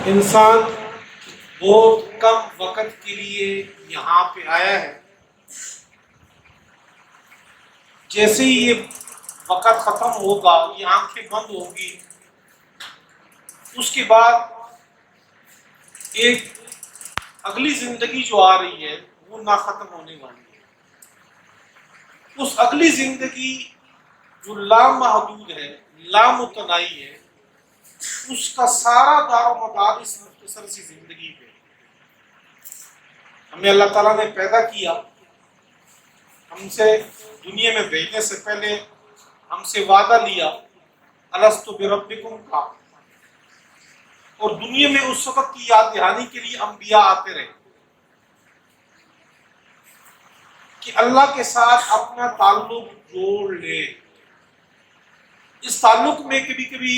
انسان بہت کم وقت کے لیے یہاں پہ آیا ہے. جیسے ہی یہ وقت ختم ہوگا، یہ آنکھیں بند ہوگی، اس کے بعد ایک اگلی زندگی جو آ رہی ہے وہ نہ ختم ہونے والی ہے. اس اگلی زندگی جو لامحدود ہے، لامتناہی ہے، اس کا سارا دار و مدار اس مختصر سی زندگی پہ. ہمیں اللہ تعالیٰ نے پیدا کیا، ہم سے دنیا میں بھیجنے سے پہلے ہم سے وعدہ لیا الستو بربکم کا، اور دنیا میں اس وقت کی یاد دہانی کے لیے انبیاء آتے رہے کہ اللہ کے ساتھ اپنا تعلق جوڑ لے. اس تعلق میں کبھی کبھی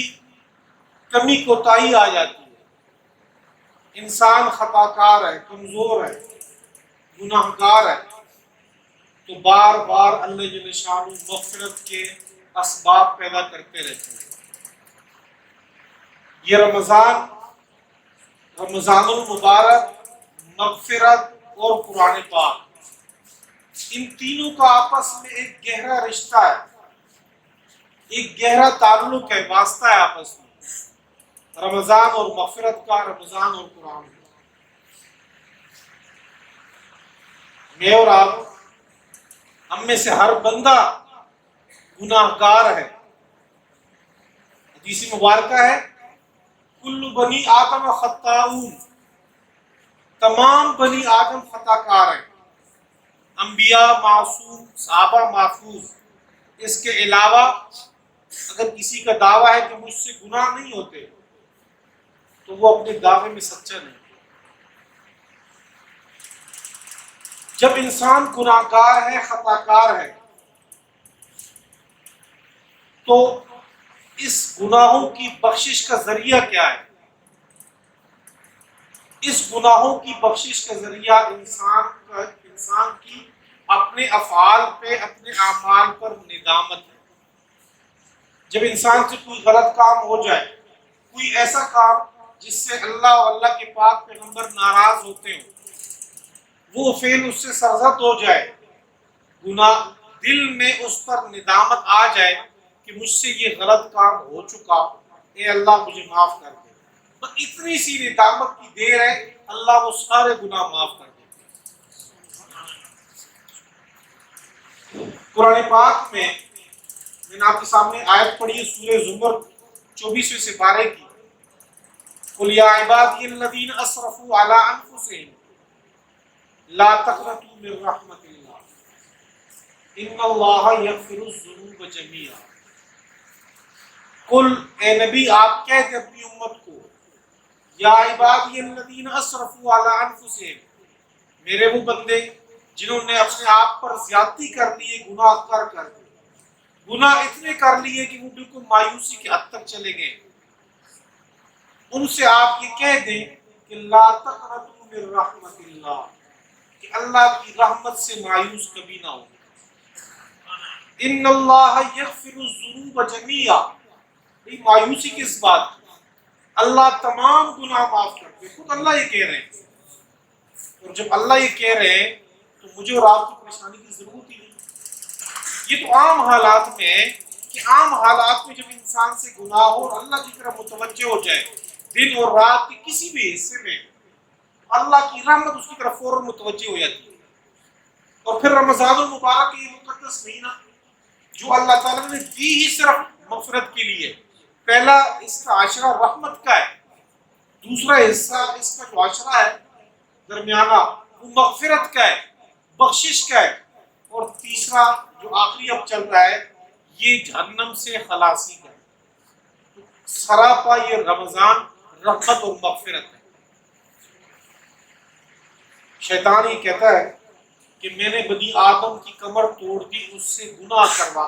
کمی کوتاہی آ جاتی ہے. انسان خطا کار ہے، کمزور ہے، گناہ گار ہے، تو بار بار اللہ جل شانہ مغفرت کے اسباب پیدا کرتے رہتے ہیں. یہ رمضان المبارک، مغفرت اور قرآن پاک، ان تینوں کا آپس میں ایک گہرا رشتہ ہے، ایک گہرا تعلق ہے، واسطہ ہے آپس میں. رمضان اور مغفرت کا، رمضان اور قرآن کا. میں اور آپ، ہم میں سے ہر بندہ گناہ گار ہے. حدیث مبارکہ ہے کل بنی آدم خطاؤن، تمام بنی آدم خطا کار ہیں. انبیاء معصوم، صحابہ محفوظ. اس کے علاوہ اگر کسی کا دعویٰ ہے کہ مجھ سے گناہ نہیں ہوتے تو وہ اپنے دعوے میں سچا نہیں. جب انسان گناہ گار ہے، خطا کار ہے، تو اس گناہوں کی بخشش کا ذریعہ کیا ہے؟ اس گناہوں کی بخشش کا ذریعہ انسان کی اپنے افعال پہ، اپنے اعمال پر ندامت ہے. جب انسان سے کوئی غلط کام ہو جائے، کوئی ایسا کام جس سے اللہ اور اللہ کے پاک پیغمبر ناراض ہوتے ہوں، وہ فعل اس سے سرزد ہو جائے، گناہ دل میں اس پر ندامت آ جائے کہ مجھ سے یہ غلط کام ہو چکا، اے اللہ مجھے معاف کر دے. بس اتنی سی ندامت کی دیر ہے، اللہ وہ سارے گناہ معاف کر دے. قرآن پاک میں نے آپ کے سامنے آیت پڑھی ہے سورہ زمر 24 سے 12 کی. قل یا عبادی الذین اسرفوا علی انفسہم لا تقنطوا من رحمت اللہ ان اللہ یغفر الذنوب جميعا. قل اے نبی آپ کہہ دے اپنی امت کو، یا عبادی الذین اسرفوا علی انفسہم، میرے وہ بندے جنہوں نے اپنے آپ پر زیادتی کر لی ہے، گناہ کر گناہ اتنے کر لیے کہ وہ بالکل مایوسی کے حد تک چلے گئے. ان سے آپ یہ کہہ دیں کہ لا تقنطوا من رحمت اللہ، کہ اللہ کی رحمت سے مایوس کبھی نہ ہو. ان اللہ یغفر الذنوب جميعا، مایوسی کس بات کی؟ اللہ تمام گناہ معاف کرتے. خود اللہ یہ کہہ رہے ہیں، اور جب اللہ یہ کہہ رہے ہیں تو مجھے اور آپ کی پریشانی کی ضرورت ہی نہیں. یہ تو عام حالات میں ہے کہ عام حالات میں جب انسان سے گناہ ہو اور اللہ کی طرف متوجہ ہو جائے، دن اور رات کے کسی بھی حصے میں، اللہ کی رحمت اس کی طرف فوراً متوجہ ہو جاتی ہے. اور پھر رمضان المبارک یہ مقدس مہینہ جو اللہ تعالیٰ نے دی ہی صرف مغفرت کے لیے. پہلا اس کا عشرہ رحمت کا ہے، دوسرا حصہ اس کا جو عشرہ ہے درمیانہ وہ مغفرت کا ہے، بخشش کا ہے، اور تیسرا جو آخری اب چل رہا ہے یہ جہنم سے خلاصی کا ہے. سراپا یہ رمضان رحمت اور مغفرت ہے. شیطان یہ کہتا ہے کہ میں نے بنی آدم کی کمر توڑ دی اس سے گناہ کروا.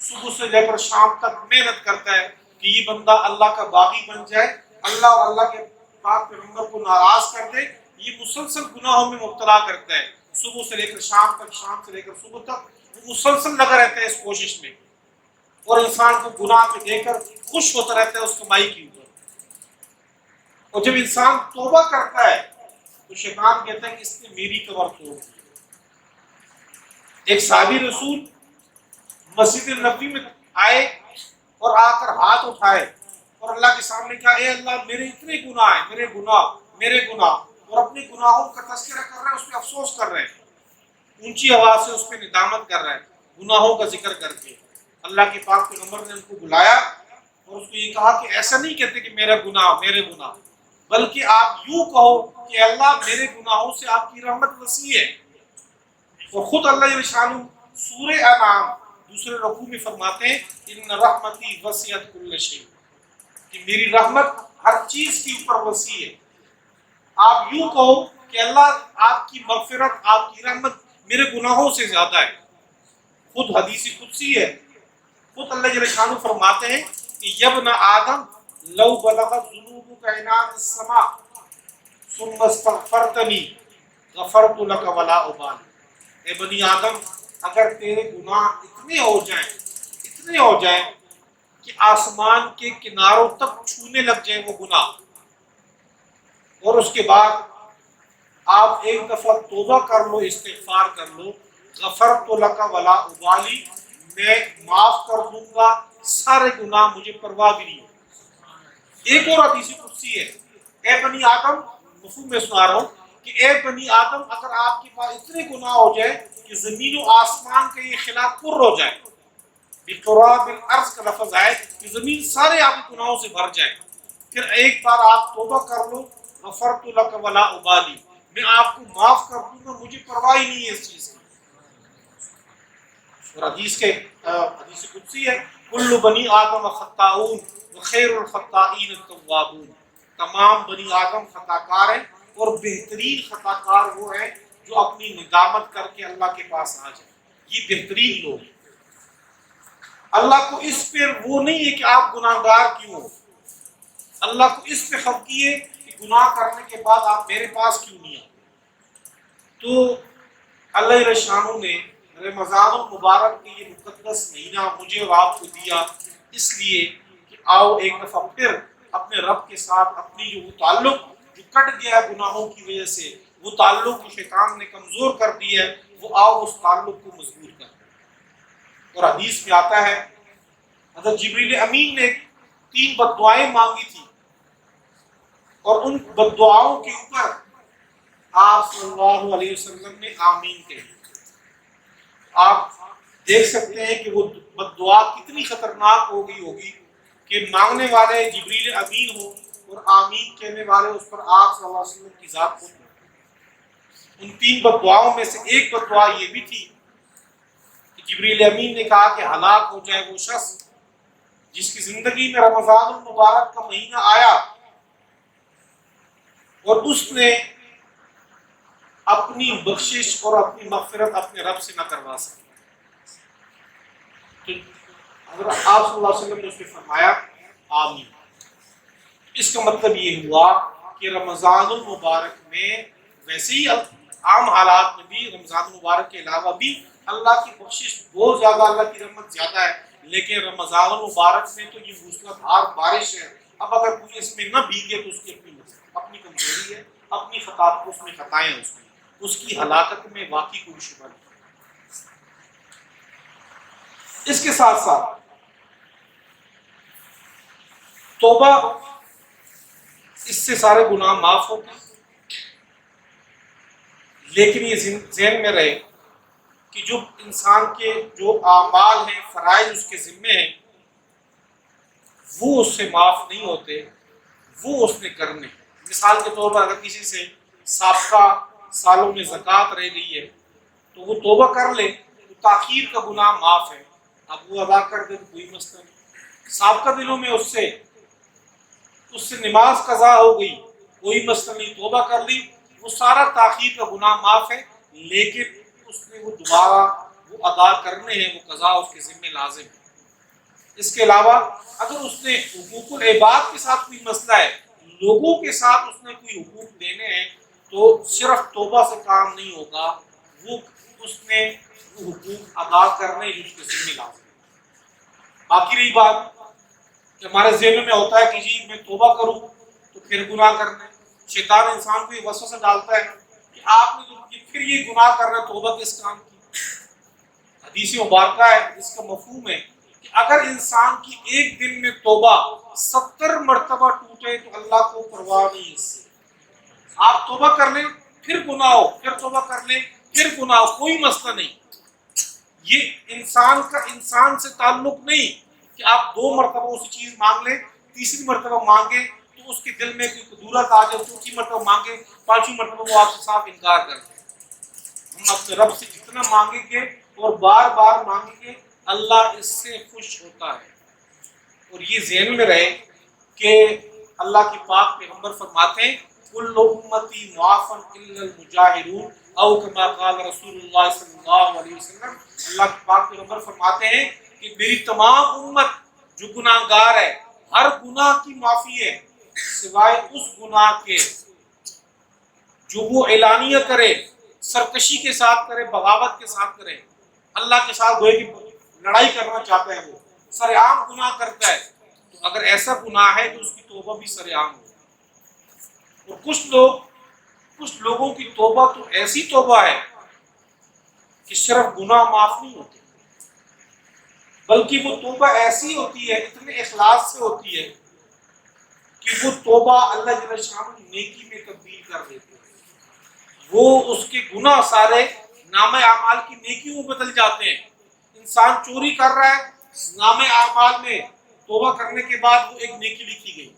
صبح سے لے کر شام تک محنت کرتا ہے کہ یہ بندہ اللہ کا باغی بن جائے، اللہ اور اللہ کے پاک پیغمبر کو ناراض کر دے. یہ مسلسل گناہوں میں مبتلا کرتا ہے، صبح سے لے کر شام تک، شام سے لے کر صبح تک وہ مسلسل لگا رہتا ہے اس کوشش میں، اور انسان کو گناہ میں دے کر خوش ہوتا رہتا ہے اس کمائی کے اوپر. اور جب انسان توبہ کرتا ہے تو شیطان کہتا ہے کہ اس نے میری کمر توڑ دی۔ ایک صحابی رسول مسجد نبوی میں آئے اور آ کر ہاتھ اٹھائے اور اللہ کے سامنے کہا اے اللہ میرے اتنے گناہ ہیں، میرے گناہ، اور اپنے گناہوں کا تذکرہ کر رہے ہیں، اس پہ افسوس کر رہے ہیں، اونچی آواز سے اس پہ ندامت کر رہے ہیں گناہوں کا ذکر کر کے۔ اللہ کے پاک پیغمبر نے ان کو بلایا اور اس کو یہ کہا کہ ایسا نہیں کہتے کہ میرے گناہ، بلکہ آپ یوں کہو کہ اللہ میرے گناہوں سے آپ کی رحمت وسیع ہے۔ اور خود اللہ جل شانہ سورہ انعام دوسرے رکوع میں فرماتے ہیں ان رحمتی وسعت کل شیء، کہ میری رحمت ہر چیز کے اوپر وسیع ہے۔ آپ یوں کہو کہ اللہ آپ کی مغفرت، آپ کی رحمت میرے گناہوں سے زیادہ ہے۔ خود حدیث قدسی ہے، خود اللہ جل شانہ فرماتے ہیں کہ یبن آدم لو بلغت ذنوبک عنان السماء ثم استغفرتنی غفرت لک ولا ابالی۔ اے بنی آدم، اگر تیرے گناہ اتنے ہو جائیں کہ آسمان کے کناروں تک چھونے لگ جائیں وہ گناہ، اور اس کے بعد آپ ایک دفعہ توبہ کر لو، استغفار کر لو، غفرت لک ولا ابالی، میں معاف کر دوں گا سارے گناہ، مجھے پرواہ بھی نہیں ہے۔ ایک اور حدیث قدسی ہے، اے بنی آدم، مفہوم میں سنا رہا ہوں کہ اے بنی آدم، اگر آپ کے پاس اتنے گناہ ہو جائے کہ زمین و آسمان کا یہ خلا پر ہو جائے، بقراب الارض کا لفظ آئے کہ زمین سارے آپ کے گناہوں سے بھر جائے، پھر ایک بار آپ توبہ کر لو، غفرت لک ولا ابالی، میں آپ کو معاف کر دوں گا، مجھے پرواہ ہی نہیں ہے اس چیز کی۔ اور حدیث قدسی ہے کل بنی آدم خطاؤن وخیر الخطائین التوابون، تمام بنی آدم خطا کار ہیں اور بہترین خطا کار وہ ہیں جو اپنی ندامت کر کے اللہ کے پاس آ جائیں، یہ بہترین لوگ ہیں۔ اللہ کو اس پر وہ نہیں ہے کہ آپ گناہ گار کیوں ہو، اللہ کو اس پہ خفگی ہے کہ گناہ کرنے کے بعد آپ میرے پاس کیوں نہیں آتے۔ تو اللہ جل شانہ نے رمضان المبارک کے یہ مقدس مہینہ مجھے اور آپ کو دیا اس لیے کہ آؤ ایک دفعہ پھر اپنے رب کے ساتھ اپنی جو وہ تعلق جو کٹ گیا ہے گناہوں کی وجہ سے، وہ تعلق جو شیطان نے کمزور کر دیا ہے، وہ آؤ اس تعلق کو مضبوط کر۔ اور حدیث میں آتا ہے حضرت جبریل امین نے 3 بد دعائیں مانگی تھی اور ان بد دعاؤں کے اوپر آپ صلی اللہ علیہ وسلم نے آمین کہی۔ آپ دیکھ سکتے ہیں کہ وہ بد دعا کتنی خطرناک ہوگی کہ مانگنے والے جبریل امین ہو اور آمین کہنے والے اس پر آپ صلی اللہ علیہ وسلم کی ذات ہو۔ ان 3 بد دعاؤں میں سے ایک بد دعا یہ بھی تھی کہ جبریل امین نے کہا کہ ہلاک ہو جائے وہ شخص جس کی زندگی میں رمضان المبارک کا مہینہ آیا اور اس نے اپنی بخشش اور اپنی مغفرت اپنے رب سے نہ کروا سکے۔ تو حضرت آپ صلی اللہ علیہ وسلم نے اس پہ فرمایا آمین۔ اس کا مطلب یہ ہوا کہ رمضان المبارک میں ویسے ہی عام حالات میں بھی رمضان المبارک کے علاوہ بھی اللہ کی بخشش بہت زیادہ، اللہ کی رحمت زیادہ ہے، لیکن رمضان المبارک میں تو یہ موسلادھار بارش ہے۔ اب اگر کوئی اس میں نہ بھیگے تو اس کی اپنی کمزوری ہے، اپنی اس میں خطائیں ہیں، اس کی ہلاکت میں واقعی کوئی شبہ نہیں۔ اس کے ساتھ ساتھ توبہ، اس سے سارے گناہ معاف ہوتے ہیں، لیکن یہ ذہن میں رہے کہ جو انسان کے جو اعمال ہیں، فرائض اس کے ذمے ہیں، وہ اس سے معاف نہیں ہوتے، وہ اس نے کرنے۔ مثال کے طور پر اگر کسی سے سابقہ سالوں میں زکوٰۃ رہ گئی ہے تو وہ توبہ کر لے تو تاخیر کا گناہ معاف ہے، اب وہ ادا کر دے تو کوئی مسئلہ نہیں۔ سابقہ دنوں میں اس سے نماز قضا ہو گئی، کوئی مسئلہ نہیں، توبہ کر لی، وہ سارا تاخیر کا گناہ معاف ہے، لیکن اس نے وہ دوبارہ وہ ادا کرنے ہیں، وہ قضا اس کے ذمہ لازم ہے۔ اس کے علاوہ اگر اس نے حقوق العباد کے ساتھ کوئی مسئلہ ہے، لوگوں کے ساتھ اس نے کوئی حقوق دینے ہیں، تو صرف توبہ سے کام نہیں ہوگا، وہ اس نے وہ حقوق ادا کرنے جو اس کے ذمہ لازم ہے۔ باقی رہی بات کہ ہمارے ذہن میں ہوتا ہے کہ جی میں توبہ کروں تو پھر گناہ کرنا ہے۔ شیطان انسان کو یہ وسوسہ ڈالتا ہے کہ آپ نے جو پھر یہ گناہ کرنا، توبہ کس کام کی؟ حدیث مبارکہ ہے، اس کا مفہوم ہے کہ اگر انسان کی ایک دن میں توبہ 70 مرتبہ ٹوٹے تو اللہ کو پرواہ نہیں اس سے۔ آپ توبہ کر لیں پھر گناہ ہو، پھر توبہ کر لیں پھر گناہ ہو، کوئی مسئلہ نہیں۔ یہ انسان کا انسان سے تعلق نہیں کہ آپ 2 مرتبہ اسی چیز مانگ لیں، تیسری مرتبہ مانگے تو اس کے دل میں کوئی قدورت آ جائے، چوتھی مرتبہ مانگے، 5ویں مرتبہ وہ آپ سے صاف انکار کر دیں۔ ہم اپنے رب سے جتنا مانگیں گے اور بار بار مانگیں گے، اللہ اس سے خوش ہوتا ہے۔ اور یہ ذہن میں رہے کہ اللہ کی پاک پیغمبر فرماتے ہیں کل امتی معافن الا المجاہرون او کما قال رسول اللہ صلی اللہ علیہ وسلم۔ اللہ کے پاک پیغمبر فرماتے ہیں کہ میری تمام امت جو گناہ گار ہے، ہر گناہ کی معافی ہے سوائے اس گناہ کے جو وہ اعلانیہ کرے، سرکشی کے ساتھ کرے، بغاوت کے ساتھ کرے، اللہ کے ساتھ گوئے کہ لڑائی کرنا چاہتا ہے، وہ سر عام گناہ کرتا ہے۔ تو اگر ایسا گناہ ہے تو اس کی توبہ بھی سر عام ہو۔ اور کچھ لوگوں کی توبہ تو ایسی توبہ ہے کہ صرف گناہ معاف نہیں ہوتے، بلکہ وہ توبہ ایسی ہوتی ہے، اتنے اخلاص سے ہوتی ہے کہ وہ توبہ اللہ جل شانہ نیکی میں تبدیل کر دیتے ہیں۔ وہ اس کے گناہ سارے نام اعمال کی نیکیوں میں بدل جاتے ہیں۔ انسان چوری کر رہا ہے، نام اعمال میں توبہ کرنے کے بعد وہ ایک نیکی لکھی گئی۔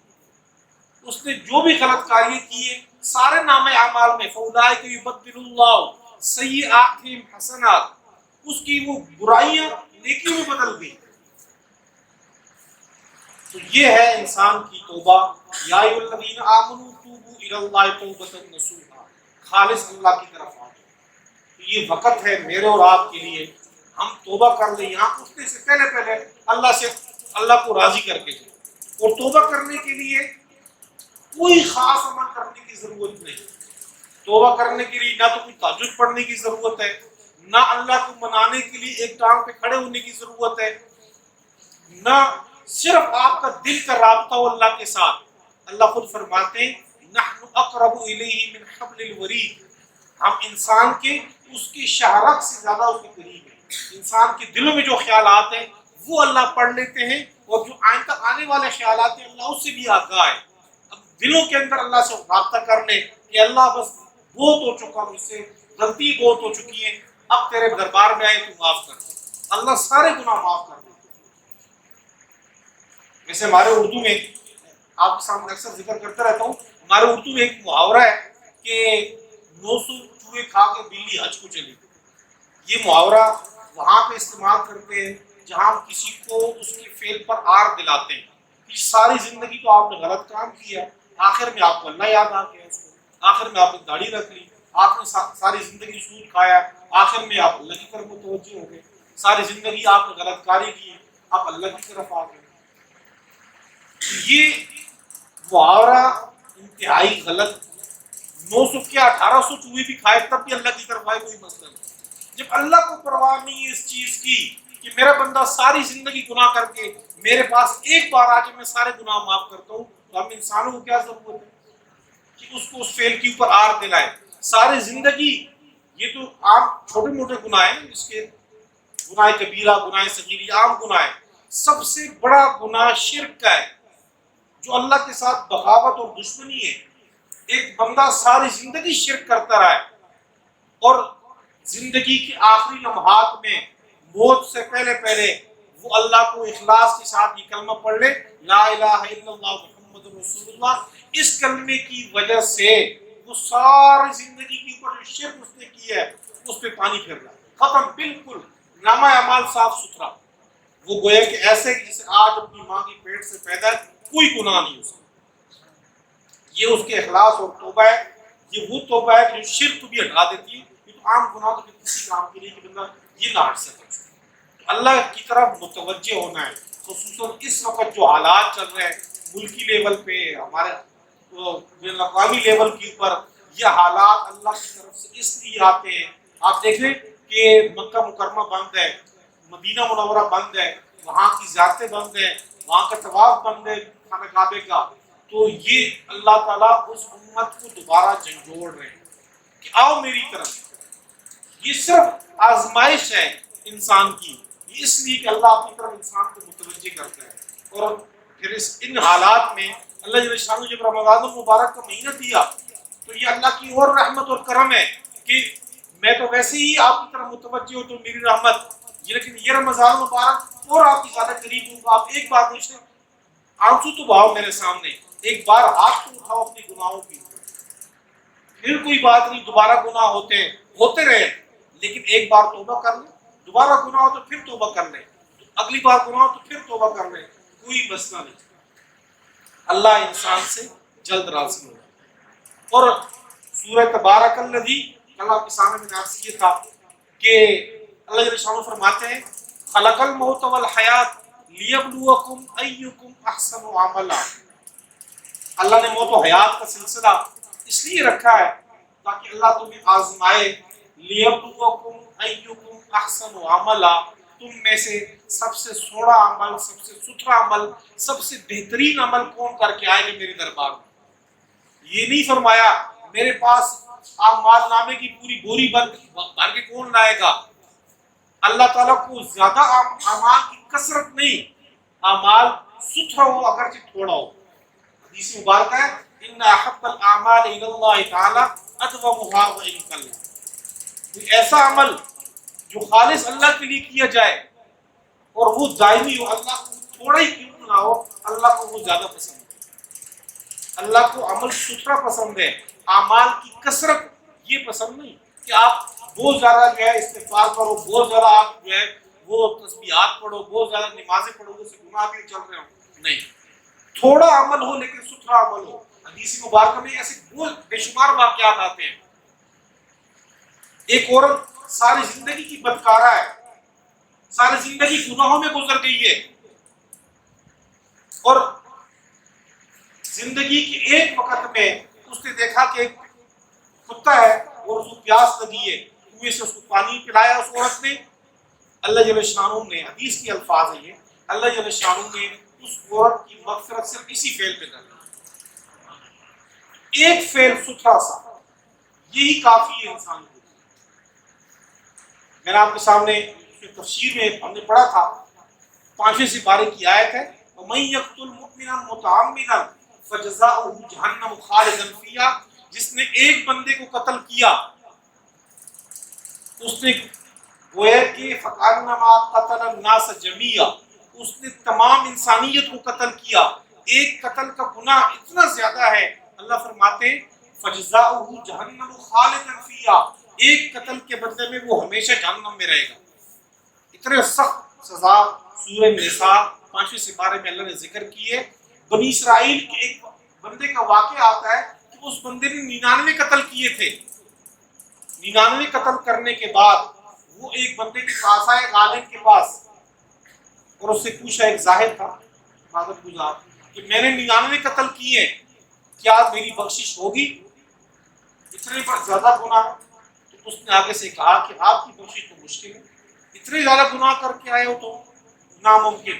اس نے جو بھی غلط کاریاں کی ہیں سارے نام اعمال میں فاولئک یبدل اللہ سیئاتہم حسنات، اس کی وہ برائیاں نیکیوں میں بدل گئی۔ تو یہ ہے انسان کی توبہ۔ یا ایھا الذین آمنوا توبوا الی اللہ توبۃ نصوحا، خالص اللہ کی طرف آ جاؤ۔ تو یہ وقت ہے میرے اور آپ کے لیے ہم توبہ کر لیں، یہاں اٹھنے سے پہلے اللہ کو راضی کر کے جائیں۔ اور توبہ کرنے کے لیے کوئی خاص عمل کرنے کی ضرورت نہیں۔ توبہ کرنے کے لیے نہ تو کوئی تہجد پڑھنے کی ضرورت ہے، نہ اللہ کو منانے کے لیے ایک ٹانگ پہ کھڑے ہونے کی ضرورت ہے، نہ صرف آپ کا دل کا رابطہ ہو اللہ کے ساتھ۔ اللہ خود فرماتے ہیں نحن اقرب الیہ من حبل الورید، ہم انسان کے اس کی شہرت سے زیادہ اس کے قریب ہیں۔ انسان کے دلوں میں جو خیالات ہیں وہ اللہ پڑھ لیتے ہیں، اور جو آئندہ آنے والے خیالات ہیں اللہ اس سے بھی آگاہ ہے۔ اب دلوں کے اندر اللہ سے رابطہ کر لیں کہ اللہ بس بہت ہو چکا مجھ سے، غلطی بہت ہو چکی ہے، اب تیرے دربار میں آئے تو معاف کر دے، اللہ سارے گناہ معاف کر دے۔ ویسے ہمارے اردو میں، آپ کے سامنے اکثر ذکر کرتا رہتا ہوں، ہمارے اردو میں ایک محاورہ ہے کہ 900 چوہے کھا کے بلی حج کو چلی۔ یہ محاورہ وہاں پہ استعمال کرتے ہیں جہاں کسی کو اس کے فعل پر آر دلاتے ہیں کہ ساری زندگی تو آپ نے غلط کام کیا، آخر میں آپ کو اللہ یاد آ گیا، اس کو آخر میں آپ نے داڑھی رکھ لی، آپ نے ساری زندگی سود کھایا، آخر میں آپ اللہ کی طرف متوجہ ہو گئے، ساری زندگی آپ نے غلط کاری کی، آپ اللہ کی طرف آ گئے۔ یہ محاورہ انتہائی غلط۔ 900 کیا 1800 چوہے بھی کھائے تب بھی اللہ کی طرف آئے، کوئی مسئلہ نہیں۔ جب اللہ کو پرواہ نہیں ہے اس چیز کی کہ میرا بندہ ساری زندگی گناہ کر کے میرے پاس ایک بار آ کے میں سارے گناہ معاف کرتا ہوں، تو ہم انسانوں کو کیا ضرورت ہے کہ اس کو اس فعل کے اوپر آر دلائے ساری زندگی۔ یہ تو عام چھوٹے موٹے گناہ ہیں، اس کے گناہ کبیرہ، گناہ صغیر عام گناہ ہے۔ سب سے بڑا گناہ شرک کا ہے، جو اللہ کے ساتھ بغاوت اور دشمنی ہے۔ ایک بندہ ساری زندگی شرک کرتا رہا ہے اور زندگی کے آخری لمحات میں موت سے پہلے وہ اللہ کو اخلاص کے ساتھ یہ کلمہ پڑھ لے، لا الہ الا اللہ محمد رسول اللہ، اس کلمے کی وجہ سے وہ ساری زندگی کے اوپر جو شرک اس نے کی ہے اس پہ پانی پھر رہا ہے، ختم، بالکل نامہ اعمال صاف ستھرا۔ وہ گویا کہ ایسے جسے آج اپنی ماں کی پیٹ سے پیدا ہے، کوئی گناہ نہیں اس کا۔ یہ اس کے اخلاص اور توبہ ہے۔ یہ وہ توبہ ہے جو شرک کو بھی ہٹا دیتی ہے۔ یہ تو عام گناہ تو کسی کام کے لیے کہ بندہ یہ نہ ہٹ سکے۔ تو اللہ کی طرف متوجہ ہونا ہے، خصوصاً اس وقت جو حالات چل رہے ہیں ملکی لیول پہ، ہمارے بین الاقوامی لیول کے اوپر، یہ حالات اللہ کی طرف سے اس لیے آتے ہیں۔ آپ دیکھیں کہ مکہ مکرمہ بند ہے، مدینہ منورہ بند ہے، وہاں کی زیارتیں بند ہیں، وہاں کا طواف بند ہے خانہ کعبے کا، تو یہ اللہ تعالیٰ اس امت کو دوبارہ جھنجھوڑ رہے ہیں کہ آؤ میری طرف. یہ صرف آزمائش ہے انسان کی، یہ اس لیے کہ اللہ اپنی طرف انسان کو متوجہ کرتا ہے. اور پھر ان حالات میں اللہ جل شانہ جب رمضان المبارک کا مہینہ دیا تو یہ اللہ کی اور رحمت اور کرم ہے کہ میں تو ویسے ہی آپ کی طرف متوجہ ہوں تو میری رحمت، لیکن یہ رمضان المبارک اور آپ کی زیادہ قریب ہوں. آپ ایک بار پوچھیں، آنسو تو بہاؤ میرے سامنے، ایک بار ہاتھ تو اٹھاؤ اپنے گناہوں کی، پھر کوئی بات نہیں، دوبارہ گناہ ہوتے رہے، لیکن ایک بار توبہ کر لیں، دوبارہ گناہ ہو تو پھر توبہ کر لیں، اگلی بار گناہ ہو تو پھر توبہ کر لیں، کوئی مسئلہ نہیں. اللہ انسان سے جلد راضی ہوگا. اور سورہ تبارک الذی، اللہ کے سامنے میں عرض یہ تھا کہ اللہ جل شانہ فرماتے ہیں خلق الموت والحیات لیبلوکم ایکم احسن عملا. اللہ نے موت و حیات کا سلسلہ اس لیے رکھا ہے تاکہ اللہ تمہیں آزمائے. لیبلوکم ایکم احسن عملا، تم میں سے سب سے سوڑا عمل، سب سے ستھرا عمل، سب سے بہترین عمل کون کر کے آئے گا میرے دربار میں. یہ نہیں فرمایا میرے پاس اعمال نامے کی پوری بوری بھر کے کون لائے گا. اللہ تعالیٰ کو زیادہ اعمال کی کثرت نہیں، اعمال ستھرا ہو اگرچہ تھوڑا ہو. حدیث مبارکہ ہے ان احب الاعمال الی اللہ تعالی ادومها وان قل. ایسا عمل جو خالص اللہ کے لیے کیا جائے اور وہ دائمی ہو، اللہ کو تھوڑا ہی کیوں نہ ہو، اللہ کو وہ زیادہ پسند ہے. اللہ کو عمل ستھرا پسند ہے، اعمال کی کثرت یہ پسند نہیں کہ آپ بہت زیادہ جو ہے استغفار کرو، بہت زیادہ آپ جو ہے وہ تسبیحات پڑھو، بہت زیادہ نمازیں پڑھو، اس سے گناہ کے چل رہے ہو. نہیں، تھوڑا عمل ہو لیکن ستھرا عمل ہو. حدیث مبارکہ میں ایسے بہت بے شمار واقعات آتے ہیں. ایک عورت ساری زندگی کی بدکارہ ہے، ساری زندگی گناہوں میں گزر گئی ہے، اور زندگی کے ایک وقت میں اس نے دیکھا کہ ایک کتا ہے اور اس کو پیاس لگی ہے، کنویں سے اس کو پانی پلایا اس عورت نے. اللہ جل شانہ نے، حدیث کے الفاظ ہیں یہ، اللہ جل شانہ نے اس عورت کی مغفرت صرف اسی فعل پہ کر دی. ایک فعل ستھرا سا، یہی کافی ہے انسان کو. میں نے آپ کے سامنے تفسیر میں ہم نے پڑھا تھا 5ویں سپارے کی آیت ہے وَمَن يَقْتُلْ مُؤْمِنًا مُتَعَمِّدًا فَجَزَاؤُهُ جَهَنَّمُ خَالِدًا فِيهَا. جس نے ایک بندے کو قتل کیا، اس نے گویا کہ فَكَأَنَّمَا قَتَلَ النَّاسَ جَمِيعًا، اس نے تمام انسانیت کو قتل کیا. ایک قتل کا گناہ اتنا زیادہ ہے، اللہ فرماتے ہیں فَجَزَاؤُهُ جَهَنَّمُ خَالِدًا فِيهَا، ایک قتل کے بدلے میں وہ ہمیشہ جہنم میں رہے گا. اتنے سخت سزا سورہ نساء 5ویں سپارے میں اللہ نے ذکر کی ہے. بنی اسرائیل کے ایک بندے کا واقعہ آتا ہے کہ اس بندے نے 99 قتل کیے تھے. 99 قتل کرنے کے بعد وہ ایک بندے کے پاس آئے، عالم کے پاس، اور اس سے پوچھا، ایک ظاہر تھا عبادت گزار، کہ میں نے 99 قتل کیے، کیا میری بخشش ہوگی؟ اتنے پر زیادہ گناہ. تو اس نے آگے سے کہا کہ آپ کی بخشش تو مشکل ہے، اتنے زیادہ گناہ کر کے آئے ہو تو ناممکن.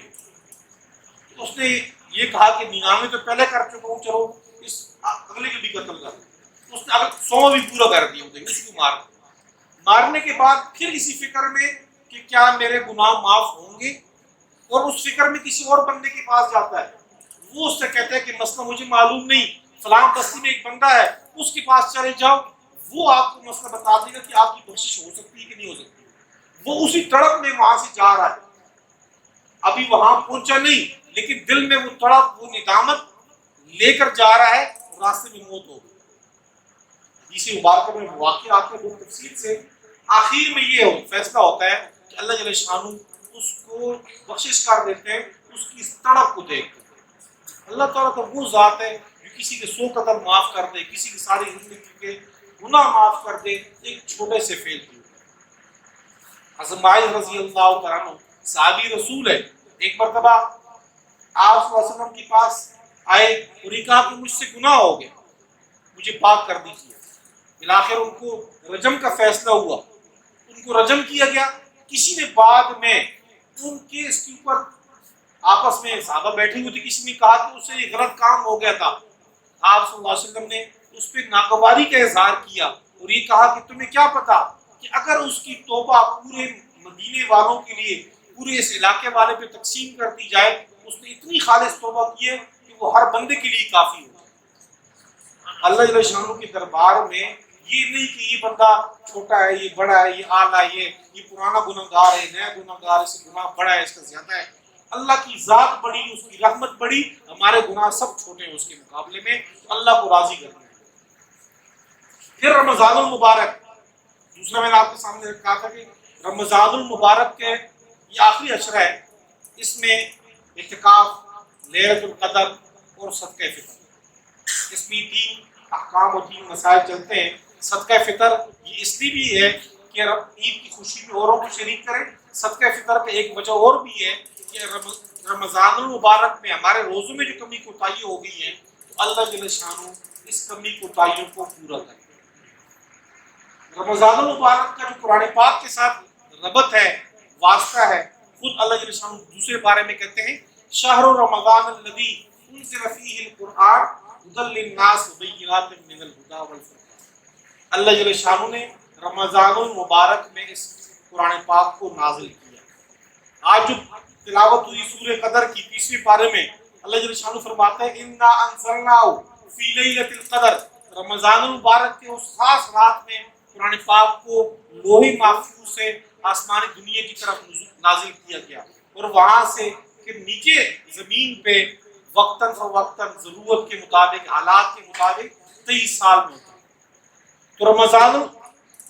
اس نے یہ کہا کہ 99 تو پہلے کر چکا ہوں، چلو اس اگلے کے بھی قتل کر. اس نے اگر 100 بھی پورا کر دیا ہوتے اس کو مارنے کے بعد پھر اسی فکر میں کہ کیا میرے گناہ معاف ہوں گے، اور اس فکر میں کسی اور بندے کے پاس جاتا ہے. وہ اس سے کہتا ہے کہ مسئلہ مجھے معلوم نہیں، فلاں بستی میں ایک بندہ ہے، اس کے پاس چلے جاؤ، وہ آپ کو مسئلہ بتا دے گا کہ آپ کی بخشش ہو سکتی ہے کہ نہیں ہو سکتی. وہ اسی تڑپ میں وہاں سے جا رہا ہے، ابھی وہاں پہنچا نہیں، لیکن دل میں وہ تڑپ، وہ ندامت لے کر جا رہا ہے، راستے میں موت ہو گئی. اسی مبارکہ میں واقع آتے ہیں بہت تفصیل سے. آخر میں یہ فیصلہ ہوتا ہے کہ اللہ جل شانہ اس کو بخشش کر دیتے ہیں اس کی اس تڑپ کو دیکھ کر. اللہ تعالیٰ تو وہ ذات ہے جو کسی کے 100 قتل معاف کر دے، کسی کی ساری زندگی کے گناہ معاف کر دے ایک چھوٹے سے فعل کی. حضرت معاذ رضی اللہ تعالیٰ عنہ صحابی رسول ہے، ایک مرتبہ آپ صلی اللہ علیہ وسلم کے پاس آئے اور یہ کہا کہ مجھ سے گناہ ہو گیا، مجھے پاک کر دیجیے. بالآخر ان کو رجم کا فیصلہ ہوا، ان کو رجم کیا گیا. کسی نے بعد میں ان کے اس کے اوپر آپس میں صحابہ بیٹھے ہوئے تھے، کسی نے کہا کہ اس سے یہ غلط کام ہو گیا تھا، آپ صلی اللہ علیہ وسلم نے اس پہ ناگواری کا اظہار کیا اور یہ کہا کہ تمہیں کیا پتا کہ اگر اس کی توبہ پورے مدینے والوں کے لیے، پورے اس علاقے والے پہ تقسیم کر دی جائے، اس نے اتنی خالص توبہ کی ہے کہ وہ ہر بندے کے لیے کافی ہو جائے۔ اللہ جل شانہ کے دربار میں یہ نہیں کہ یہ بندہ چھوٹا ہے، یہ بڑا ہے، یہ اعلیٰ ہے، یہ پرانا گنہگار ہے، نیا گنہگار، اس کا گناہ بڑا ہے، اس کا زیادہ ہے۔ اللہ کی ذات بڑی، اس کی رحمت بڑی، ہمارے گناہ سب چھوٹے ہیں اس کے مقابلے میں، تو اللہ کو راضی کرنا ہے۔ پھر رمضان المبارک، دوسرا میں نے آپ کے سامنے کہا تھا کہ رمضان المبارک کے یہ آخری عشرہ ہے، اس میں اعتکاف، لیلۃ القدر اور صدقہ فطر، اس میں تین احکام اور تین مسائل چلتے ہیں۔ صدقہ فطر یہ اس لیے بھی ہے کہ عید کی خوشی میں اوروں کو شریک کریں۔ صدقہ فطر کا ایک وجہ اور بھی ہے کہ رمضان المبارک میں ہمارے روزوں میں جو کمی کوتاہی ہو گئی ہے، تو اللہ جل شانہ اس کمی کوتاہیوں کو پورا کرے۔ رمضان المبارک کا جو قرآن پاک کے ساتھ ربط ہے، واسطہ ہے، خود اللہ جل شانہ دوسرے بارے میں کہتے ہیں شہر رمضان الذی انزل فیہ القرآن ھدی للناس وبینات من الہدی والفرقان۔ اللہ جل شانہ نے رمضان المبارک میں اس قرآن پاک کو نازل کیا۔ آج جو تلاوت ہوئی سورہ قدر کی 30ویں پارے میں، اللہ جل شانہ فرماتا ہے انا انزلناہ فی لیلۃ القدر، رمضان المبارک کے اس خاص رات میں قرآن پاک کو لوح محفوظ سے آسمانی دنیا کی طرف نازل کیا گیا، اور وہاں سے پھر نیچے زمین پہ وقتاً فوقتاً ضرورت کے مطابق، حالات کے مطابق 23 سال میں ہوتا ہے۔ تو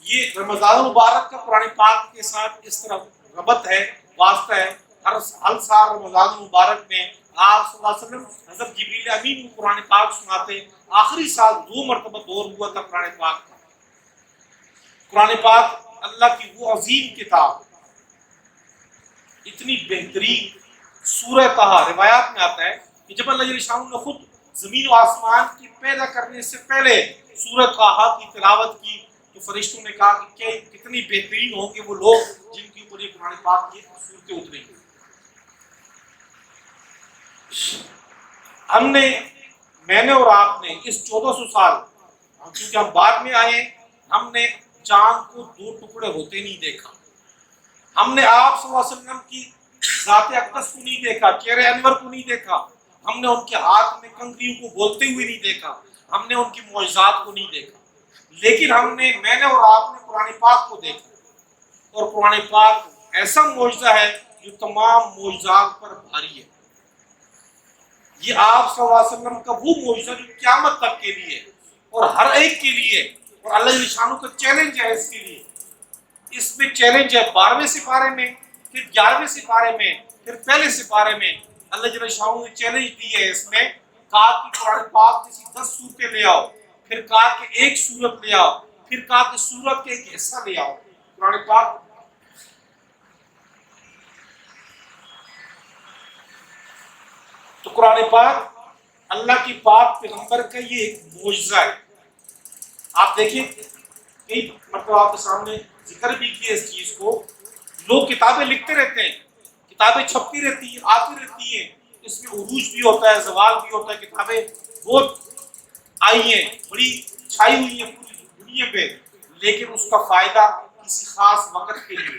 یہ رمضان المبارک کا قرآن پاک کے ساتھ اس طرح ربط ہے، واسطہ ہے۔ ہر سال رمضان المبارک میں آپ صلی اللہ علیہ وسلم حضرت جبریل امین کو قرآن پاک سناتے۔ آخری سال 2 مرتبہ دور ہوا تھا قرآن پاک کا۔ قرآن پاک اللہ کی وہ عظیم کتاب، اتنی بہترین سورہ طہ، روایات میں آتا ہے کہ جب اللہ جل شانہ نے خود زمین و آسمان کی پیدا کرنے سے پہلے سورہ طہ کی تلاوت کی، تو فرشتوں نے کہا کہ کتنی بہترین ہوں گے وہ لوگ جن کے اوپر یہ قرآن پاک کی صورتیں اتریں گی۔ میں نے اور آپ نے اس 1400 سال، کیونکہ ہم بعد میں آئے، ہم نے چاند کو 2 ٹکڑے ہوتے نہیں دیکھا، ہم نے آپ صلی اللہ علیہ وسلم کی ذات اقدس کو نہیں دیکھا، چہرے انور کو نہیں دیکھا، ہم نے ان کے ہاتھ میں کنکریوں کو بولتے ہوئے نہیں دیکھا، ہم نے ان کی معجزات کو نہیں دیکھا، لیکن میں نے اور آپ نے قرآن پاک کو دیکھا، اور قرآن پاک ایسا معجزہ ہے جو تمام معجزات پر بھاری ہے۔ یہ آپ صلی اللہ علیہ وسلم کا وہ معجزہ جو قیامت تک کے لیے اور ہر ایک کے لیے، اور اللہ جل شانہ کا چیلنج ہے اس کے لیے۔ اس میں چیلنج ہے 12ویں سپارے میں، پھر 11ویں سپارے میں، پھر پہلے سپارے میں اللہ جل شانہ نے چیلنج دی ہے۔ اس میں کہا کہ قرآن پاک جیسی 10 صورتیں لے آؤ، پھر کہا کہ ایک صورت لے آؤ، پھر کہا کہ صورت کے ایک حصہ لے آؤ۔ قرآن پاک تو قرآن پاک اللہ کی پاک پیغمبر کا یہ ایک معجزہ ہے۔ آپ دیکھیں کئی مرتبہ آپ کے سامنے ذکر بھی کیا اس چیز کو، لوگ کتابیں لکھتے رہتے ہیں، کتابیں چھپتی رہتی ہیں، آتی رہتی ہیں، اس میں عروج بھی ہوتا ہے، زوال بھی ہوتا ہے، کتابیں بہت آئی ہیں، بڑی چھائی ہوئی ہیں پوری دنیا پہ، لیکن اس کا فائدہ کسی خاص وقت کے لیے،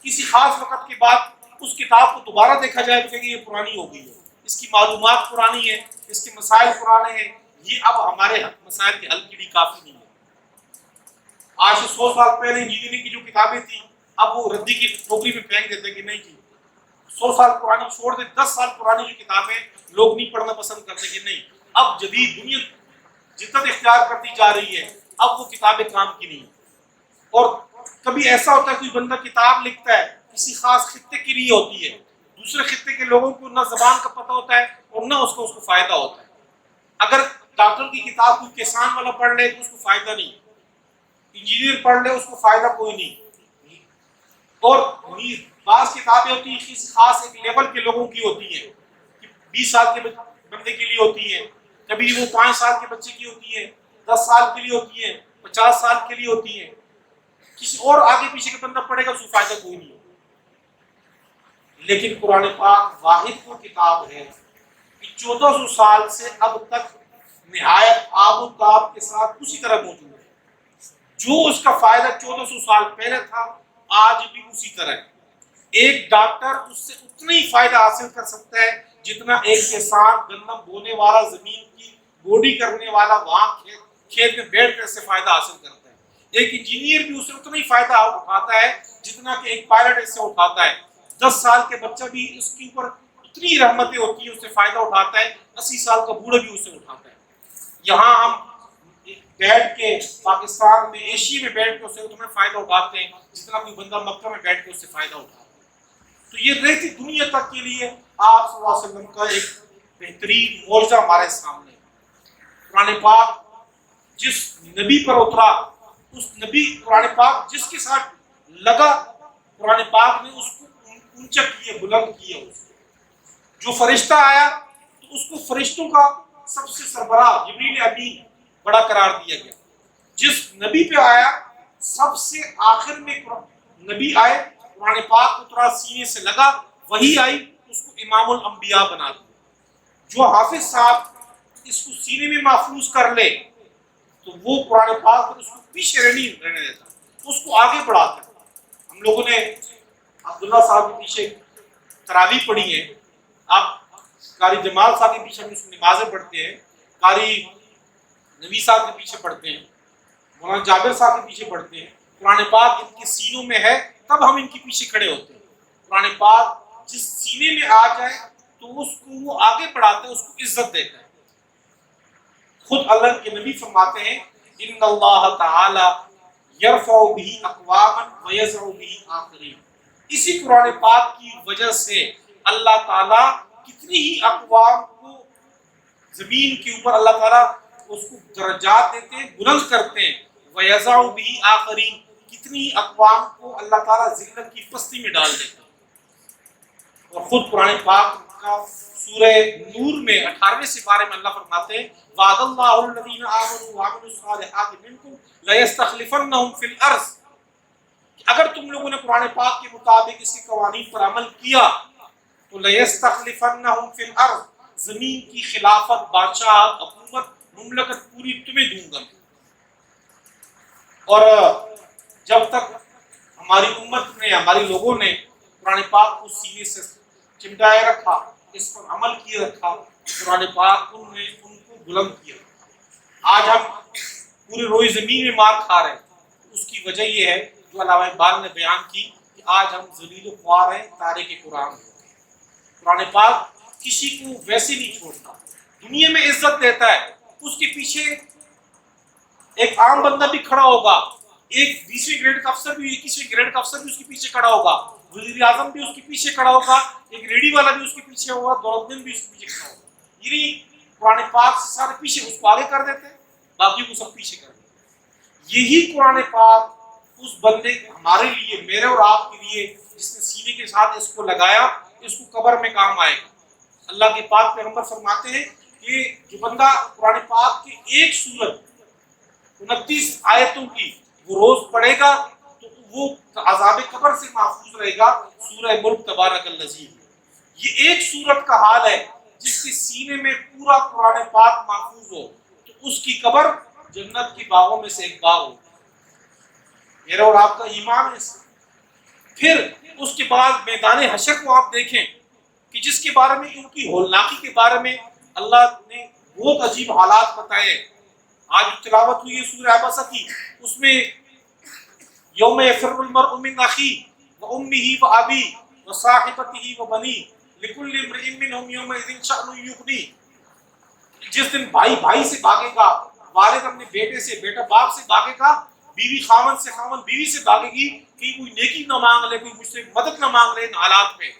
کسی خاص وقت کے بعد اس کتاب کو دوبارہ دیکھا جائے تو کہ یہ پرانی ہو گئی ہے، اس کی معلومات پرانی ہیں، اس کے مسائل پرانے ہیں، یہ اب ہمارے مسائل کے حل کے لیے کافی نہیں ہے۔ آج سے 100 سال پہلے انجینئرنگ کی جو کتابیں تھیں، اب وہ ردی کی ٹوکری میں پھینک دیتے کہ نہیں جی 100 سال پرانی چھوڑ دیں، 10 سال پرانی جو کتابیں لوگ نہیں پڑھنا پسند کرتے کہ نہیں، اب جدید دنیا جدت اختیار کرتی جا رہی ہے، اب وہ کتابیں کام کی نہیں۔ اور کبھی ایسا ہوتا ہے کوئی بندہ کتاب لکھتا ہے کسی خاص خطے کے لیے ہوتی ہے، دوسرے خطے کے لوگوں کو نہ زبان کا پتہ ہوتا ہے اور نہ اس کو فائدہ ہوتا ہے۔ اگر ڈاکٹر کی کتاب کوئی کسان والا پڑھ لے تو اس کو فائدہ نہیں، انجینئر پڑھ لے اس کو فائدہ کوئی نہیں۔ اور بعض کتابیں ہوتی ہیں کسی خاص ایک لیول کے لوگوں کی ہوتی ہیں، 20 سال کے بندے کے لیے ہوتی ہیں، کبھی وہ 5 سال کے بچے کی ہوتی ہیں، 10 سال کے لیے ہوتی ہیں، 50 سال کے لیے ہوتی ہیں، کسی اور آگے پیچھے کا بندہ پڑھے گا اس کو فائدہ کوئی نہیں۔ لیکن قرآن پاک واحد وہ کتاب ہے کہ 1400 سال سے اب تک نہایت آب و تاب کے ساتھ اسی طرح موجود ہے۔ جو اس کا فائدہ 1400 سال پہلے تھا آج بھی اسی طرح ہے۔ ایک ڈاکٹر اس سے اتنا ہی فائدہ حاصل کر سکتا ہے جتنا ایک کسان گندم بونے والا، زمین کی گوڈی کرنے والا وہاں کھیت میں بیٹھ کر سے فائدہ حاصل کرتا ہے۔ ایک انجینئر بھی اس سے اتنا ہی فائدہ اٹھاتا ہے جتنا کہ ایک پائلٹ اس سے اٹھاتا ہے۔ 10 سال کے بچہ بھی اس کے اوپر اتنی رحمتیں ہوتی ہیں، اس سے فائدہ اٹھاتا ہے، 80 سال کا بوڑھا بھی اس سے اٹھاتا ہے۔ یہاں ہم بیٹھ کے پاکستان میں، ایشیا میں بیٹھ کے اس سے اتنا فائدہ اٹھاتے ہیں جتنا کوئی بندہ مکہ میں بیٹھ کے اس سے فائدہ اٹھاتا ہے۔ تو یہ رہتی دنیا تک کے لیے آپ صلی اللہ علیہ وسلم کا ایک بہترین معجزہ ہمارے سامنے ہے۔ قرآن پاک جس نبی پر اترا، اس نبی قرآن پاک جس کے ساتھ لگا، قرآن پاک نے اس کو اونچا کیا، بلند کیا۔ اس کو جو فرشتہ آیا تو اس کو فرشتوں کا سب سے سربراہ جبریل امین بڑا قرار دیا گیا۔ جس نبی پہ آیا سب سے آخر میں نبی آئے، قرآن پاک اترا، سینے سے لگا، وہی آئی، اس کو امام الانبیاء بنا دیا۔ جو حافظ صاحب اس کو سینے میں محفوظ کر لے تو وہ قرآن پاک اس کو پیچھے رہنے دیتا، اس کو آگے بڑھاتا ہے۔ ہم لوگوں نے عبداللہ صاحب کے پیچھے تراویح پڑھی ہے، آپ قاری جمال صاحب کے پیچھے ہم اس کو نمازیں پڑھتے ہیں، قاری نبی صاحب کے پیچھے پڑھتے ہیں، مولانا جابر صاحب کے پیچھے پڑھتے ہیں۔ قرآن پاک ان کے سینوں میں ہے تب ہم ان کے پیچھے کھڑے ہوتے ہیں۔ قرآن پاک جس سینے میں آ جائے تو اس کو وہ آگے بڑھاتا ہے، اس کو عزت دیتا ہے۔ خود اللہ کے نبی فرماتے ہیں ان اللہ تعالی یرفع به اقواما ویضع به آخرین۔ اسی قرآن پاک کی وجہ سے اللہ تعالیٰ کتنی ہی اقوام کو زمین کے اوپر اللہ تعالیٰ اس کو درجات دیتے ہیں، بلند کرتے ہیں۔ وَيَضَعُ بِهِ آخَرِينَ، کتنی اقوام کو اللہ تعالیٰ ذلت کی پستی میں ڈال دیتے ہیں۔ اور خود قرآن پاک کا سورہ نور میں 18ویں سپارے میں اللہ فرماتے ہیں وَعَدَ اللَّهُ الَّذِينَ آمَنُوا وَعَمِلُوا الصَّالِحَاتِ مِنكُمْ لَيَسْتَخْلِفَنَّهُمْ فِي الْأَرْضِ۔ اگر تم لوگوں نے قرآن پاک کے مطابق اس کے قوانین پر عمل کیا تو لَيَسْتَخْلِفَنَّهُمْ فِي الْأَرْضِ، زمین کی خلافت، بادشاہت، حکومت، مملکت پوری تمہیں دوں گا۔ اور جب تک ہماری امت نے، ہماری لوگوں نے قرآن پاک کو سینے سے چمٹائے رکھا، اس پر عمل کیے رکھا، قرآن پاک نے ان کو بلند کیا۔ آج ہم پورے روئے زمین میں مار کھا رہے ہیں، اس کی وجہ یہ ہے جو علامہ اقبال نے بیان کی کہ آج ہم ذلیل و خوار ہیں تارک قرآن۔ قرآن پاک کسی کو ویسے نہیں چھوڑتا، دنیا میں عزت دیتا ہے۔ اس کے پیچھے ایک عام بندہ بھی کھڑا ہوگا، ایک 20ویں گریڈ کا افسر بھی، 21ویں گریڈ کا افسر بھی اس کے پیچھے کھڑا ہوگا، وزیر اعظم بھی اس کے پیچھے کھڑا ہوگا، ایک ریڈی والا بھی اس کے پیچھے ہوگا، دولتمند بھی اس کے پیچھے کھڑا ہوگا۔ یعنی قرآن پاک سے سارے پیچھے، اس کو آگے کر دیتے ہیں، باقی کو سب پیچھے کر دیتے ہیں۔ یہی قرآن پاک اس بندے ہمارے لیے، میرے اور آپ کے لیے، جس نے سینے کے ساتھ اس کو لگایا، اس کو قبر میں کام آئے گا۔ اللہ کے پاک پیغمبر فرماتے ہیں کہ جو بندہ قرآن پاک کی ایک سورت 29 آیتوں کی وہ روز پڑھے گا تو وہ عذاب قبر سے محفوظ رہے گا۔ سورہ ملک تبارک الذی، یہ ایک سورت کا حال ہے۔ جس کے سینے میں پورا قرآن پاک محفوظ ہو تو اس کی قبر جنت کے باغوں میں سے ایک باغ ہو۔ میرا اور آپ کا ایمان ہے۔ پھر اس کے بعد میدان حشر کو آپ دیکھیں کہ جس کے بارے میں، ان کی ہولناکی کے بارے میں اللہ نے بہت عجیب حالات بتائے۔ آج تلاوت ہوئی ہے سورہ عبسہ کی، اس میں یوم یفر المرء من اخیہ وامہ وابیہ وصاحبتہ وبنیہ لکل امرئ منہم یومئذ شأن یغنیہ۔ جس دن بھائی بھائی سے بھاگے گا، والد اپنے بیٹے سے، بیٹا باپ سے بھاگے گا، بیوی خاوند سے، خاوند بیوی سے بھاگے گی کہ کوئی نیکی نہ مانگ لے، کوئی مجھ سے مدد نہ مانگ لے۔ ان حالات میں،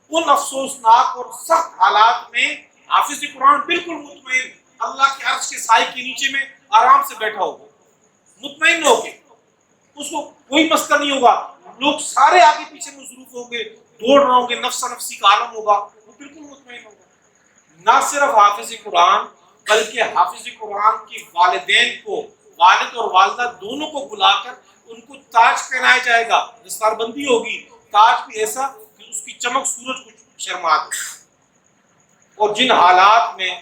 ان افسوسناک اور سخت حالات میں حافظ قرآن بالکل مطمئن اللہ کے عرش کے سائے کے نیچے میں آرام سے بیٹھا ہوگا، مطمئن ہو کے، اس کو کوئی مسئلہ نہیں ہوگا۔ لوگ سارے آگے پیچھے مصروف ہوں گے، دوڑ رہے ہوں گے، نفسا نفسی کا عالم ہوگا، وہ بالکل مطمئن ہوگا۔ نہ صرف حافظ قرآن بلکہ حافظ قرآن کے والدین کو، والد اور والدہ دونوں کو بلا کر ان کو تاج پہنایا جائے گا، دستار بندی ہوگی، تاج بھی ایسا کہ اس کی چمک سورج کو شرما دے۔ اور جن حالات میں